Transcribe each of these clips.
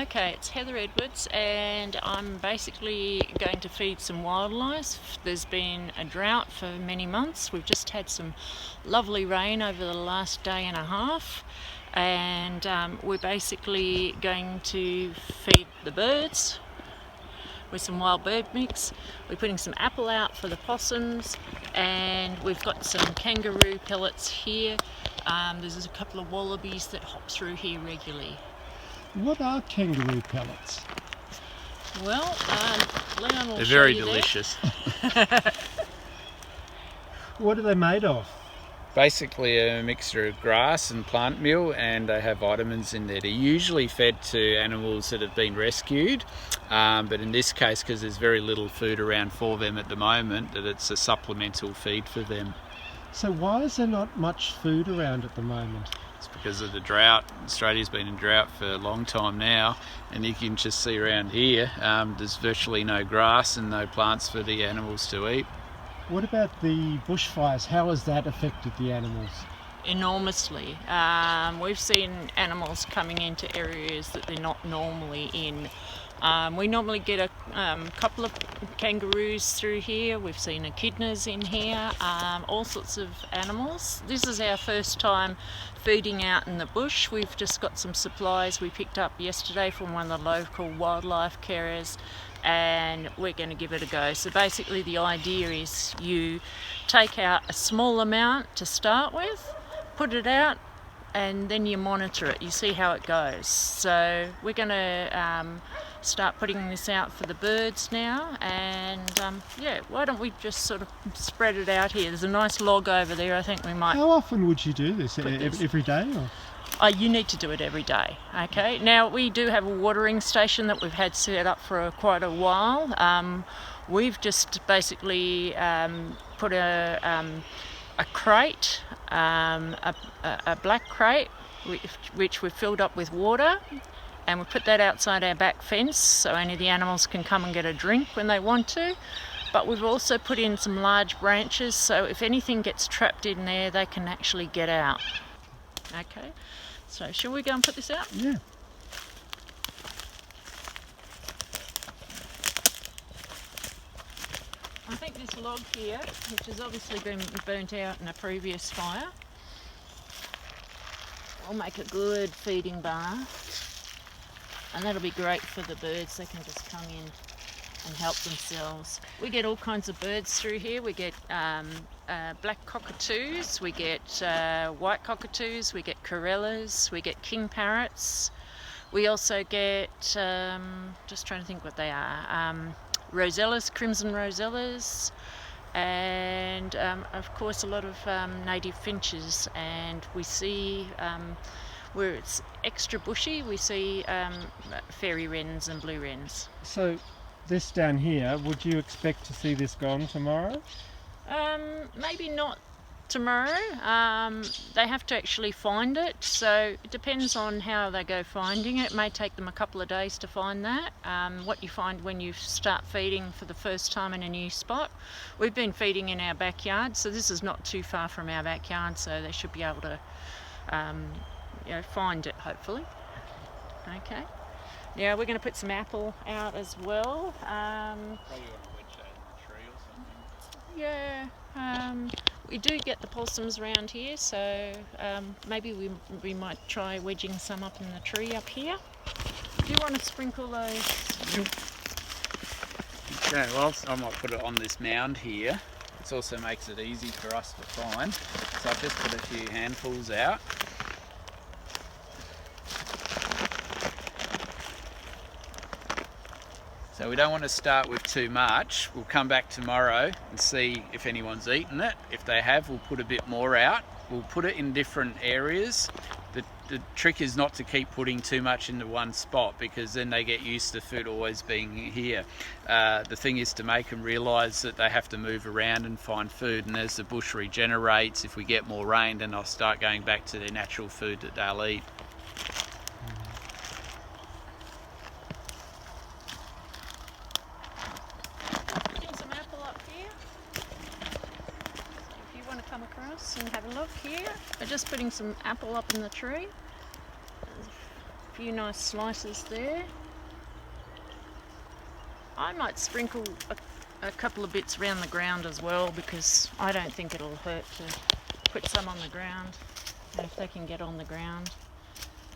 Okay, it's Heather Edwards and I'm basically going to feed some wildlife. There's been a drought for many months. We've just had some lovely rain over the last day and a half, and we're basically going to feed the birds with some wild bird mix. We're putting some apple out for the possums, and we've got some kangaroo pellets here. There's a couple of wallabies that hop through here regularly. What are kangaroo pellets? Well, Leon will They're show very you delicious. What are they made of? Basically a mixture of grass and plant meal, and they have vitamins in there. They're usually fed to animals that have been rescued, but in this case, because there's very little food around for them at the moment, that it's a supplemental feed for them. So why is there not much food around at the moment? It's because of the drought. Australia's been in drought for a long time now, and you can just see around here there's virtually no grass and no plants for the animals to eat. What about the bushfires? How has that affected the animals? Enormously. We've seen animals coming into areas that they're not normally in. We normally get a couple of kangaroos through here. We've seen echidnas in here, all sorts of animals. This is our first time feeding out in the bush. We've just got some supplies we picked up yesterday from one of the local wildlife carers, and we're going to give it a go. So basically the idea is you take out a small amount to start with, put it out, and then you monitor it. You see how it goes. So we're going to start putting this out for the birds now, and yeah, why don't we just sort of spread it out here. There's a nice log over there. I think we might... How often would you do this? Every day? Or? You need to do it every day. Okay, now we do have a watering station that we've had set up for quite a while. We've just basically put a crate, a black crate, which we've filled up with water, and we put that outside our back fence so only the animals can come and get a drink when they want to. But we've also put in some large branches, so if anything gets trapped in there, they can actually get out. Okay, so shall we go and put this out? Yeah. I think this log here, which has obviously been burnt out in a previous fire, will make a good feeding bar, and that'll be great for the birds. They can just come in and help themselves. We get all kinds of birds through here. We get black cockatoos, we get white cockatoos, we get corellas, we get king parrots. We also get, just trying to think what they are, rosellas, crimson rosellas, and of course a lot of native finches. And we see, where it's extra bushy, we see fairy wrens and blue wrens. So this down here, would you expect to see this gone tomorrow? Maybe not tomorrow. They have to actually find it, so it depends on how they go finding it. It may take them a couple of days to find that. What you find when you start feeding for the first time in a new spot. We've been feeding in our backyard, so this is not too far from our backyard, so they should be able to find it, hopefully. Okay. Now we're going to put some apple out as well. Probably want to wedge that in the tree or something. Yeah, we do get the possums around here, so maybe we might try wedging some up in the tree up here. Do you want to sprinkle those? Okay, well, I might put it on this mound here. This also makes it easy for us to find. So I've just put a few handfuls out. So we don't want to start with too much. We'll come back tomorrow and see if anyone's eaten it. If they have, we'll put a bit more out. We'll put it in different areas. The trick is not to keep putting too much into one spot, because then they get used to food always being here. The thing is to make them realise that they have to move around and find food, and as the bush regenerates, if we get more rain, then they'll start going back to their natural food that they'll eat. And have a look here. We're just putting some apple up in the tree. There's a few nice slices there. I might sprinkle a couple of bits around the ground as well, because I don't think it'll hurt to put some on the ground, and if they can get on the ground.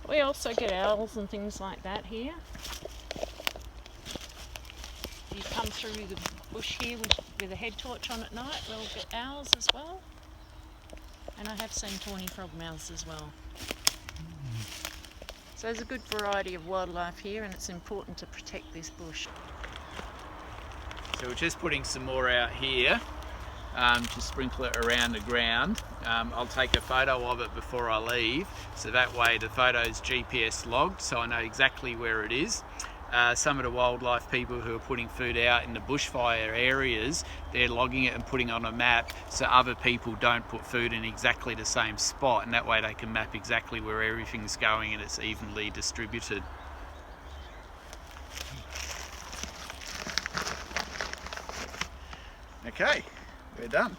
We also get owls and things like that here. If you come through the bush here with a head torch on at night, we'll get owls as well. And I have seen tawny frogmouths as well. So there's a good variety of wildlife here, and it's important to protect this bush. So we're just putting some more out here to sprinkle it around the ground. I'll take a photo of it before I leave, so that way the photo's GPS logged, so I know exactly where it is. Some of the wildlife people who are putting food out in the bushfire areas, they're logging it and putting it on a map so other people don't put food in exactly the same spot, and that way they can map exactly where everything's going and it's evenly distributed. Okay, we're done.